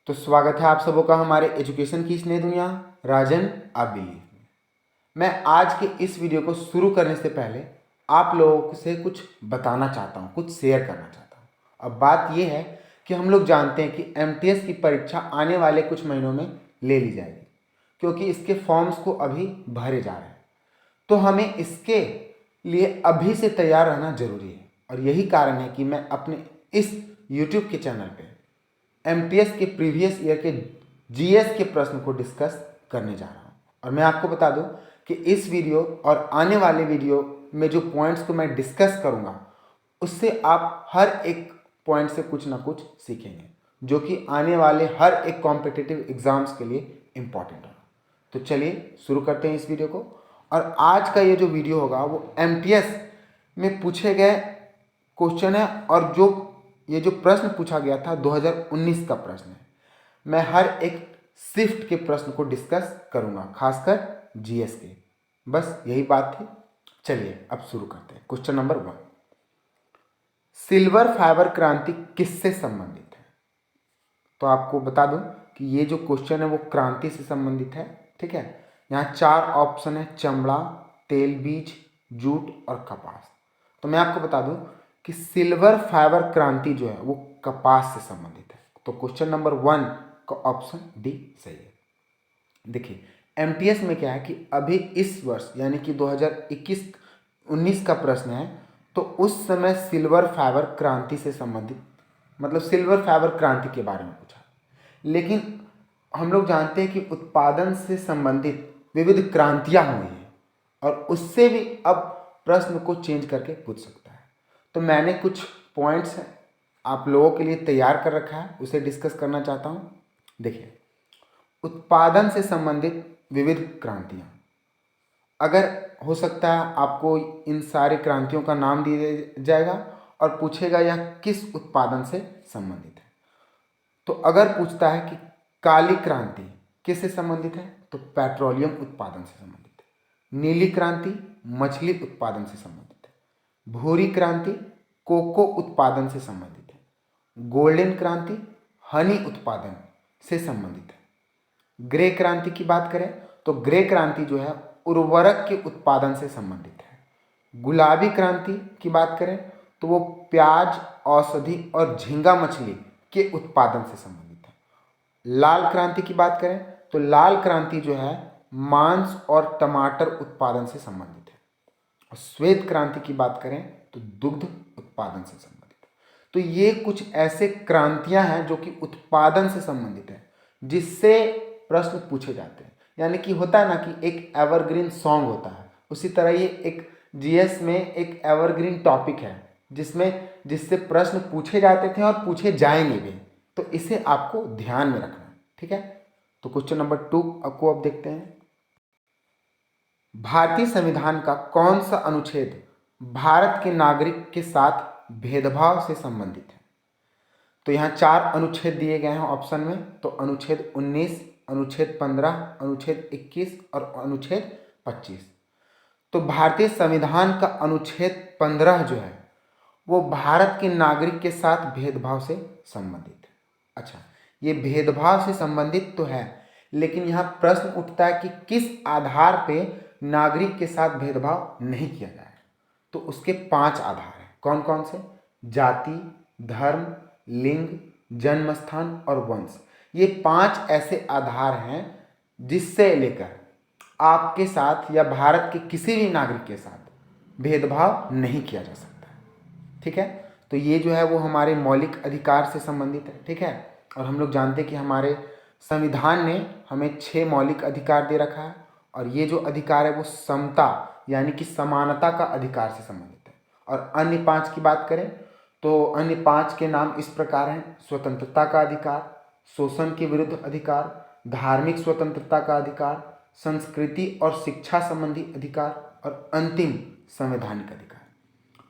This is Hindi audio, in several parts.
तो स्वागत है आप सबों का हमारे एजुकेशन की स्नेह दुनिया राजन आप बिलीव में। मैं आज के इस वीडियो को शुरू करने से पहले आप लोगों से कुछ बताना चाहता हूँ, कुछ शेयर करना चाहता हूँ। अब बात यह है कि हम लोग जानते हैं कि एमटीएस की परीक्षा आने वाले कुछ महीनों में ले ली जाएगी, क्योंकि इसके फॉर्म्स को अभी भरे जा रहे हैं। तो हमें इसके लिए अभी से तैयार रहना जरूरी है, और यही कारण है कि मैं अपने इस यूट्यूब के चैनल पे एमटीएस के प्रीवियस ईयर के जीएस के प्रश्न को डिस्कस करने जा रहा हूँ। और मैं आपको बता दूं कि इस वीडियो और आने वाले वीडियो में जो पॉइंट्स को मैं डिस्कस करूँगा, उससे आप हर एक पॉइंट से कुछ ना कुछ सीखेंगे, जो कि आने वाले हर एक कॉम्पिटिटिव एग्जाम्स के लिए इम्पॉर्टेंट होगा। तो चलिए शुरू करते हैं इस वीडियो को। और आज का ये जो वीडियो होगा वो एमटीएस में पूछे गए क्वेश्चन है, और जो ये जो प्रश्न पूछा गया था 2019 का प्रश्न है। मैं हर एक शिफ्ट के प्रश्न को डिस्कस करूंगा, खासकर जीएस के। बस यही बात थी। चलिए अब शुरू करते हैं। क्वेश्चन नंबर 1, सिल्वर फाइबर क्रांति किससे संबंधित है? तो आपको बता दूं कि ये जो क्वेश्चन है वो क्रांति से संबंधित है। ठीक है, यहाँ 4 ऑप्शन है: चमड़ा, तेल बीज, जूट और कपास। तो मैं आपको बता दूं कि सिल्वर फाइबर क्रांति जो है वो कपास से संबंधित है। तो क्वेश्चन नंबर 1 का ऑप्शन डी सही है। देखिए एमटीएस में क्या है कि अभी इस वर्ष यानी कि 2021-19 का प्रश्न है, तो उस समय सिल्वर फाइबर क्रांति से संबंधित, मतलब सिल्वर फाइबर क्रांति के बारे में पूछा। लेकिन हम लोग जानते हैं कि उत्पादन से संबंधित विविध क्रांतियां हुई हैं, और उससे भी अब प्रश्न को चेंज करके पूछ सकता है। तो मैंने कुछ पॉइंट्स आप लोगों के लिए तैयार कर रखा है, उसे डिस्कस करना चाहता हूँ। देखिए, उत्पादन से संबंधित विविध क्रांतियाँ, अगर हो सकता है आपको इन सारे क्रांतियों का नाम दिया जाएगा और पूछेगा यह किस उत्पादन से संबंधित है। तो अगर पूछता है कि काली क्रांति किससे संबंधित है, तो पेट्रोलियम उत्पादन से संबंधित है। नीली क्रांति मछली उत्पादन से संबंधित है। भूरी क्रांति कोको उत्पादन से संबंधित है। गोल्डन क्रांति हनी उत्पादन से संबंधित है। ग्रे क्रांति की बात करें तो ग्रे क्रांति जो है उर्वरक के उत्पादन से संबंधित है। गुलाबी क्रांति की बात करें तो वो प्याज, औषधि और झींगा मछली के उत्पादन से संबंधित है। लाल क्रांति की बात करें तो लाल क्रांति जो है मांस और टमाटर उत्पादन से संबंधित है। और श्वेत क्रांति की बात करें तो दुग्ध उत्पादन से संबंधित है। तो ये कुछ ऐसे क्रांतियां हैं जो कि उत्पादन से संबंधित है, जिससे प्रश्न पूछे जाते हैं। यानी कि होता है ना कि एक एवरग्रीन सॉन्ग होता है, उसी तरह ये एक जीएस में एक एवरग्रीन टॉपिक है जिससे प्रश्न पूछे जाते थे और पूछे जाएंगे भी। तो इसे आपको ध्यान में रखना है। ठीक है, तो क्वेश्चन नंबर 2 आपको अब देखते हैं। भारतीय संविधान का कौन सा अनुच्छेद भारत के नागरिक के साथ भेदभाव से संबंधित है? तो यहाँ 4 अनुच्छेद दिए गए हैं ऑप्शन में। तो अनुच्छेद 19, अनुच्छेद 15, अनुच्छेद 21 और अनुच्छेद 25। तो भारतीय संविधान का अनुच्छेद 15 जो है वो भारत के नागरिक के साथ भेदभाव से संबंधित है। अच्छा, ये भेदभाव से संबंधित तो है, लेकिन यहाँ प्रश्न उठता है कि किस आधार पे नागरिक के साथ भेदभाव नहीं किया जाए। तो उसके 5 आधार हैं। कौन कौन से? जाति, धर्म, लिंग, जन्मस्थान और वंश। ये 5 ऐसे आधार हैं जिससे लेकर आपके साथ या भारत के किसी भी नागरिक के साथ भेदभाव नहीं किया जा सकता है। ठीक है, तो ये जो है वो हमारे मौलिक अधिकार से संबंधित है। ठीक है, और हम लोग जानते हैं कि हमारे संविधान ने हमें 6 मौलिक अधिकार दे रखा है, और ये जो अधिकार है वो समता यानी कि समानता का अधिकार से संबंधित है। और अन्य 5 की बात करें तो अन्य 5 के नाम इस प्रकार हैं: स्वतंत्रता का अधिकार, शोषण के विरुद्ध अधिकार, धार्मिक स्वतंत्रता का अधिकार, संस्कृति और शिक्षा संबंधी अधिकार और अंतिम संवैधानिक अधिकार।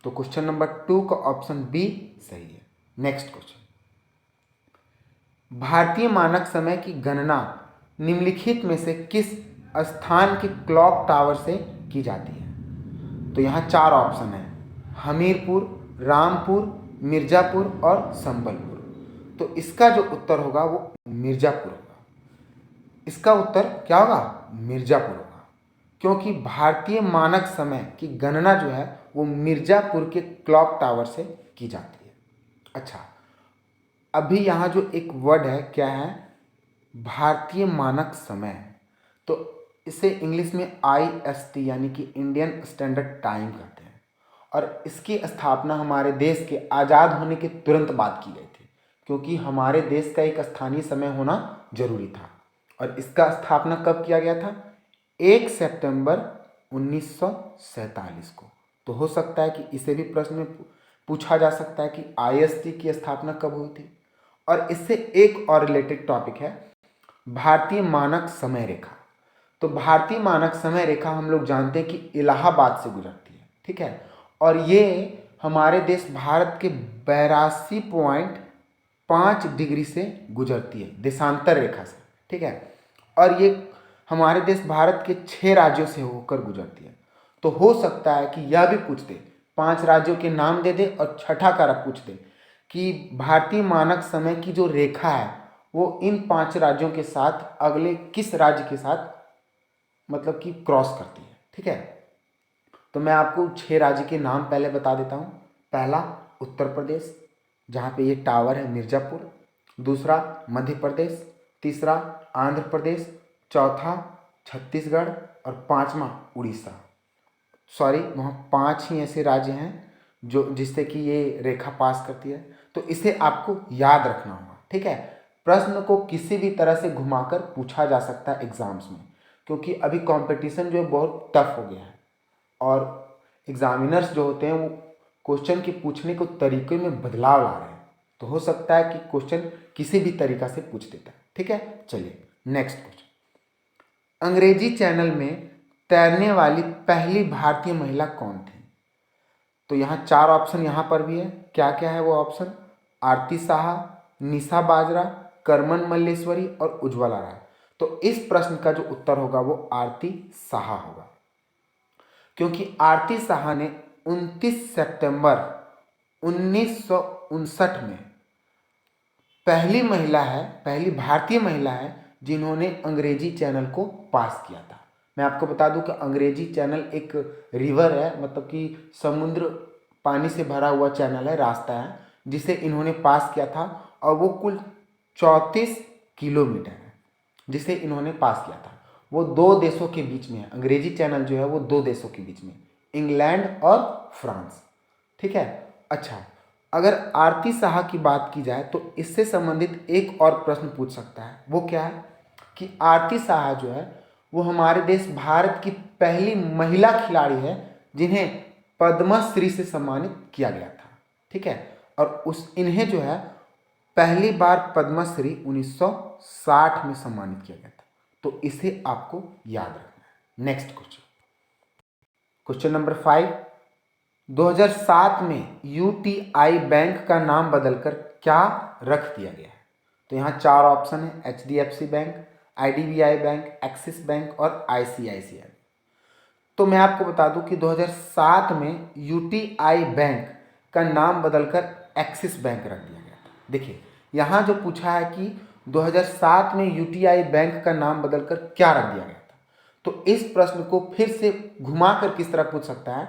तो क्वेश्चन नंबर 2 का ऑप्शन बी सही है। नेक्स्ट क्वेश्चन, भारतीय मानक समय की गणना निम्नलिखित में से किस स्थान के क्लॉक टावर से की जाती है? तो यहाँ 4 ऑप्शन है: हमीरपुर, रामपुर, मिर्जापुर और संबलपुर। तो इसका जो उत्तर होगा वो मिर्ज़ापुर होगा। इसका उत्तर क्या होगा? मिर्ज़ापुर होगा, क्योंकि भारतीय मानक समय की गणना जो है वो मिर्ज़ापुर के क्लॉक टावर से की जाती है। अच्छा, अभी यहाँ जो एक वर्ड है क्या है? भारतीय मानक समय। तो इसे इंग्लिश में IST यानी कि इंडियन स्टैंडर्ड टाइम कहते हैं, और इसकी स्थापना हमारे देश के आज़ाद होने के तुरंत बाद की गई थी, क्योंकि हमारे देश का एक स्थानीय समय होना जरूरी था। और इसका स्थापना कब किया गया था? 1 सितंबर 1947 को। तो हो सकता है कि इसे भी प्रश्न में पूछा जा सकता है कि IST की स्थापना कब हुई थी। और इससे एक और रिलेटेड टॉपिक है भारतीय मानक समय रेखा। तो भारतीय मानक समय रेखा हम लोग जानते हैं कि इलाहाबाद से गुजरती है, ठीक है, और ये हमारे देश भारत के 82.5 डिग्री से गुजरती है, देशांतर रेखा से, ठीक है, और ये हमारे देश भारत के 6 राज्यों से होकर गुजरती है। तो हो सकता है कि यह भी पूछ दे, 5 राज्यों के नाम दे दे और छठा कारक पूछ दे कि भारतीय मानक समय की जो रेखा है वो इन 5 राज्यों के साथ अगले किस राज्य के साथ मतलब कि क्रॉस करती है, ठीक है। तो मैं आपको 6 राज्य के नाम पहले बता देता हूँ। पहला उत्तर प्रदेश, जहाँ पे ये टावर है मिर्ज़ापुर। दूसरा मध्य प्रदेश, तीसरा आंध्र प्रदेश, चौथा छत्तीसगढ़ और पांचवा उड़ीसा। सॉरी, वहाँ 5 ही ऐसे राज्य हैं जो जिससे कि ये रेखा पास करती है। तो इसे आपको याद रखना होगा, ठीक है। प्रश्न को किसी भी तरह से घुमाकर पूछा जा सकता है एग्जाम्स में, क्योंकि अभी कंपटीशन जो है बहुत टफ हो गया है, और एग्जामिनर्स जो होते हैं वो क्वेश्चन के पूछने को तरीके में बदलाव ला रहे हैं। तो हो सकता है कि क्वेश्चन किसी भी तरीका से पूछ देता है, ठीक है। चलिए नेक्स्ट क्वेश्चन। अंग्रेजी चैनल में तैरने वाली पहली भारतीय महिला कौन थी? तो यहाँ 4 ऑप्शन यहाँ पर भी है। क्या क्या है वो ऑप्शन? आरती साहा, निशा बाजरा, करमन मल्लेश्वरी और उज्ज्वला राय। तो इस प्रश्न का जो उत्तर होगा वो आरती साहा होगा, क्योंकि आरती साहा ने 29 सितंबर 1959 में पहली भारतीय महिला है जिन्होंने अंग्रेजी चैनल को पास किया था। मैं आपको बता दूं कि अंग्रेजी चैनल एक रिवर है, मतलब कि समुद्र पानी से भरा हुआ चैनल है, रास्ता है, जिसे इन्होंने पास किया था, और वो कुल 34 किलोमीटर है जिसे इन्होंने पास किया था। वो 2 देशों के बीच में है। अंग्रेजी चैनल जो है वो 2 देशों के बीच में, इंग्लैंड और फ्रांस, ठीक है। अच्छा, अगर आरती साहा की बात की जाए तो इससे संबंधित एक और प्रश्न पूछ सकता है। वो क्या है कि आरती साहा जो है वो हमारे देश भारत की पहली महिला खिलाड़ी है जिन्हें पद्मश्री से सम्मानित किया गया था, ठीक है। और इन्हें जो है पहली बार पद्मश्री 1960 में सम्मानित किया गया था। तो इसे आपको याद रखना है। Next question, question number 5। 2007 में यूटीआई बैंक का नाम बदलकर क्या रख दिया गया है? तो यहाँ 4 ऑप्शन है, HDFC bank, IDBI bank, axis bank और ICICI। तो मैं आपको बता दूं कि 2007 में यूटीआई बैंक का नाम बदलकर एक्सिस बैंक रख दिया गया था। देखिए यहाँ जो पूछा है कि 2007 में यूटीआई बैंक का नाम बदलकर क्या रख दिया गया था, तो इस प्रश्न को फिर से घुमाकर किस तरह पूछ सकता है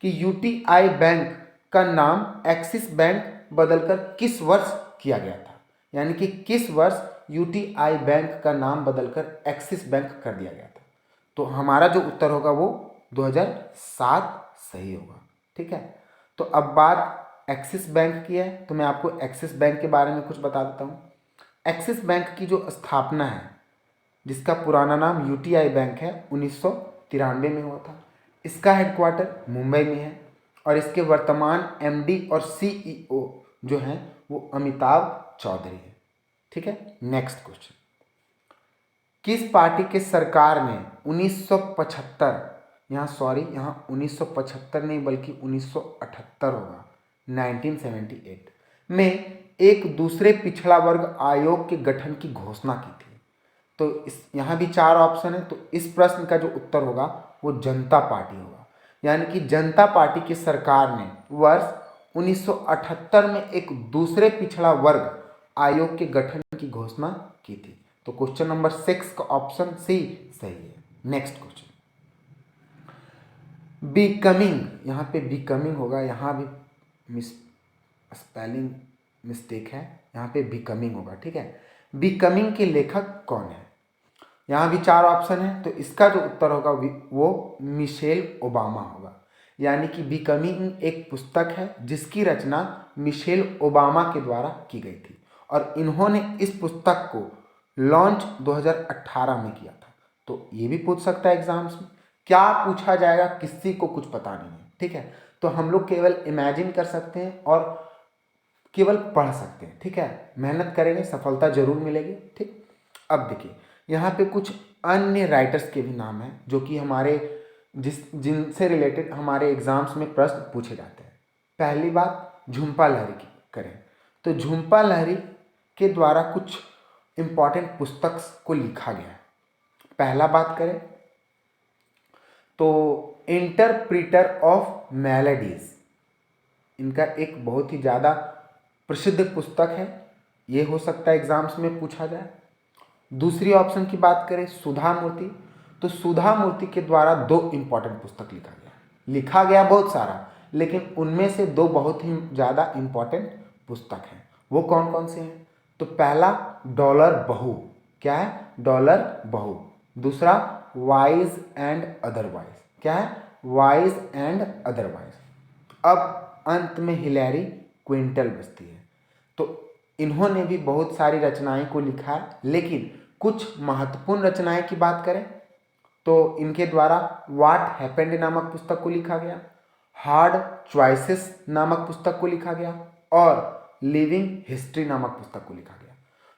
कि यूटीआई बैंक का नाम एक्सिस बैंक बदलकर किस वर्ष किया गया था, यानी कि किस वर्ष यूटीआई बैंक का नाम बदलकर एक्सिस बैंक कर दिया गया था। तो हमारा जो उत्तर होगा वो 2007 सही होगा, ठीक है। तो अब बात एक्सिस बैंक की है, तो मैं आपको एक्सिस बैंक के बारे में कुछ बता देता हूँ। एक्सिस बैंक की जो स्थापना है, जिसका पुराना नाम यूटीआई बैंक है, 1993 में हुआ था। इसका हेडक्वार्टर मुंबई में है और इसके वर्तमान MD और CEO जो हैं वो अमिताभ चौधरी है, ठीक है। नेक्स्ट क्वेश्चन, किस पार्टी के सरकार ने 1975, यहाँ 1975 नहीं बल्कि 1978 होगा, 1978 में एक दूसरे पिछड़ा वर्ग आयोग के गठन की घोषणा की थी। तो इस यहाँ भी 4 ऑप्शन है, तो इस प्रश्न का जो उत्तर होगा वो जनता पार्टी होगा, यानी कि जनता पार्टी की सरकार ने वर्ष 1978 में एक दूसरे पिछड़ा वर्ग आयोग के गठन की घोषणा की थी? तो क्वेश्चन नंबर 6 का ऑप्शन सी सही है। नेक्स्ट क्वेश्चन, बिकमिंग, यहाँ पे बिकमिंग होगा, यहाँ भी स्पेलिंग मिस्टेक है, यहाँ पे बिकमिंग होगा, ठीक है। बिकमिंग के लेखक कौन है? यहाँ भी 4 ऑप्शन है, तो इसका जो उत्तर होगा वो मिशेल ओबामा होगा। यानी कि बिकमिंग एक पुस्तक है जिसकी रचना मिशेल ओबामा के द्वारा की गई थी और इन्होंने इस पुस्तक को लॉन्च 2018 में किया था। तो ये भी पूछ सकता है एग्जाम्स में, क्या पूछा जाएगा किसी को कुछ पता नहीं है, ठीक है। तो हम लोग केवल इमेजिन कर सकते हैं और केवल पढ़ सकते हैं, ठीक है। मेहनत करेंगे, सफलता जरूर मिलेगी, ठीक। अब देखिए, यहाँ पे कुछ अन्य राइटर्स के भी नाम हैं जो कि हमारे जिनसे रिलेटेड हमारे एग्जाम्स में प्रश्न पूछे जाते हैं। पहली बात झुम्पा लाहिरी की करें, तो झुम्पा लाहिरी के द्वारा कुछ इम्पॉर्टेंट पुस्तक को लिखा गया है। पहला बात करें तो इंटरप्रीटर ऑफ मेलोडीज, इनका एक बहुत ही ज़्यादा प्रसिद्ध पुस्तक है, ये हो सकता है एग्जाम्स में पूछा जाए। दूसरी ऑप्शन की बात करें सुधा मूर्ति, तो सुधा मूर्ति के द्वारा 2 इम्पॉर्टेंट पुस्तक लिखा गया बहुत सारा, लेकिन उनमें से 2 बहुत ही ज़्यादा इम्पॉर्टेंट पुस्तक हैं। वो कौन कौन से हैं? तो पहला डॉलर बहू, क्या है? डॉलर बहू। दूसरा वाइज एंड अदरवाइज, क्या है? Wise and otherwise. अब अंत में हिलेरी क्विंटल बचती है। तो इन्होंने भी बहुत सारी रचनाएं को लिखा है, लेकिन कुछ महत्वपूर्ण रचनाएं की बात करें तो इनके द्वारा व्हाट हैपेंड नामक पुस्तक को लिखा गया, हार्ड चॉइसेस नामक पुस्तक को लिखा गया और लिविंग हिस्ट्री नामक पुस्तक को लिखा गया।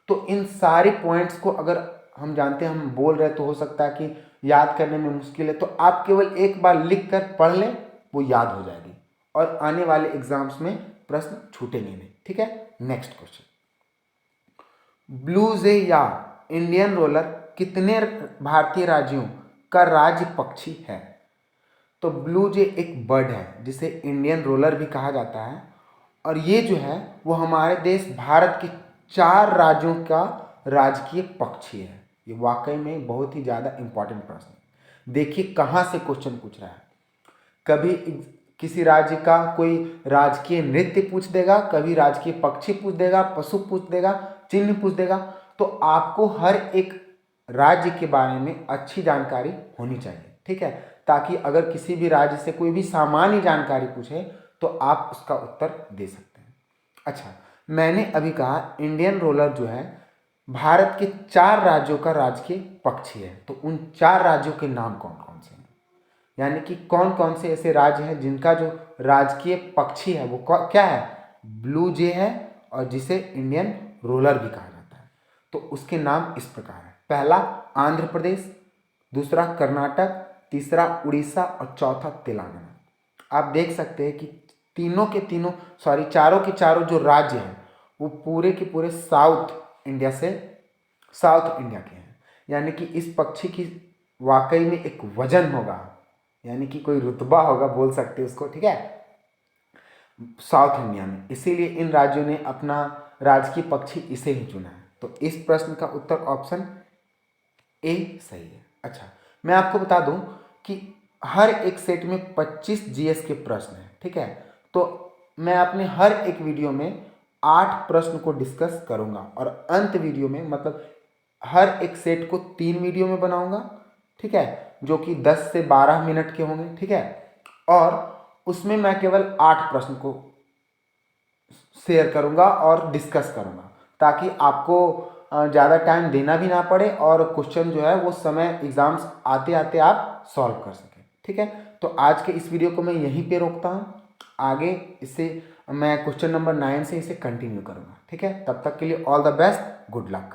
तो इन सारे पॉइंट्स को अगर हम जानते हैं, हम बोल रहे तो हो सकता है कि याद करने में मुश्किल है, तो आप केवल एक बार लिख कर पढ़ लें, वो याद हो जाएगी और आने वाले एग्जाम्स में प्रश्न छूटेंगे नहीं, ठीक है। नेक्स्ट क्वेश्चन, ब्लू जे या इंडियन रोलर कितने भारतीय राज्यों का राज्य पक्षी है? तो ब्लू जे एक बर्ड है जिसे इंडियन रोलर भी कहा जाता है और ये जो है वो हमारे देश भारत के 4 राज्यों का राजकीय पक्षी है। ये वाकई में बहुत ही ज़्यादा इंपॉर्टेंट प्रश्न है। देखिए कहाँ से क्वेश्चन पूछ रहा है, कभी किसी राज्य का कोई राजकीय नृत्य पूछ देगा, कभी राजकीय पक्षी पूछ देगा, पशु पूछ देगा, चिन्ह पूछ देगा। तो आपको हर एक राज्य के बारे में अच्छी जानकारी होनी चाहिए, ठीक है, ताकि अगर किसी भी राज्य से कोई भी सामान्य जानकारी पूछे तो आप उसका उत्तर दे सकते हैं। अच्छा, मैंने अभी कहा इंडियन रोलर जो है भारत के 4 राज्यों का राजकीय पक्षी है, तो उन 4 राज्यों के नाम कौन कौन से हैं? यानी कि कौन कौन से ऐसे राज्य हैं जिनका जो राजकीय पक्षी है वो क्या है? ब्लू जे है और जिसे इंडियन रोलर भी कहा जाता है। तो उसके नाम इस प्रकार है, पहला आंध्र प्रदेश, दूसरा कर्नाटक, तीसरा उड़ीसा और चौथा तेलंगाना। आप देख सकते हैं कि चारों के चारों जो राज्य हैं वो पूरे के पूरे साउथ इंडिया के हैं। यानी कि इस पक्षी की वाकई में एक वजन होगा, यानी कि कोई रुतबा होगा, बोल सकते हैं उसको, ठीक है, साउथ इंडिया में। इसीलिए इन राज्यों ने अपना राजकीय पक्षी इसे ही चुना है। तो इस प्रश्न का उत्तर ऑप्शन ए सही है। अच्छा, मैं आपको बता दूं कि हर एक सेट में 25 जीएस के प्रश्न हैं, ठीक है। तो मैं अपने हर एक वीडियो में 8 प्रश्न को डिस्कस करूंगा और अंत वीडियो में, मतलब हर एक सेट को 3 वीडियो में बनाऊंगा, ठीक है, जो कि 10 से 12 मिनट के होंगे, ठीक है। और उसमें मैं केवल 8 प्रश्न को शेयर करूंगा और डिस्कस करूंगा, ताकि आपको ज़्यादा टाइम देना भी ना पड़े और क्वेश्चन जो है वो समय एग्जाम्स आते आते आप सॉल्व कर सकें, ठीक है। तो आज के इस वीडियो को मैं यहीं पे रोकता हूँ, आगे इससे मैं क्वेश्चन नंबर 9 से इसे कंटिन्यू करूँगा, ठीक है। तब तक के लिए all the best, good luck.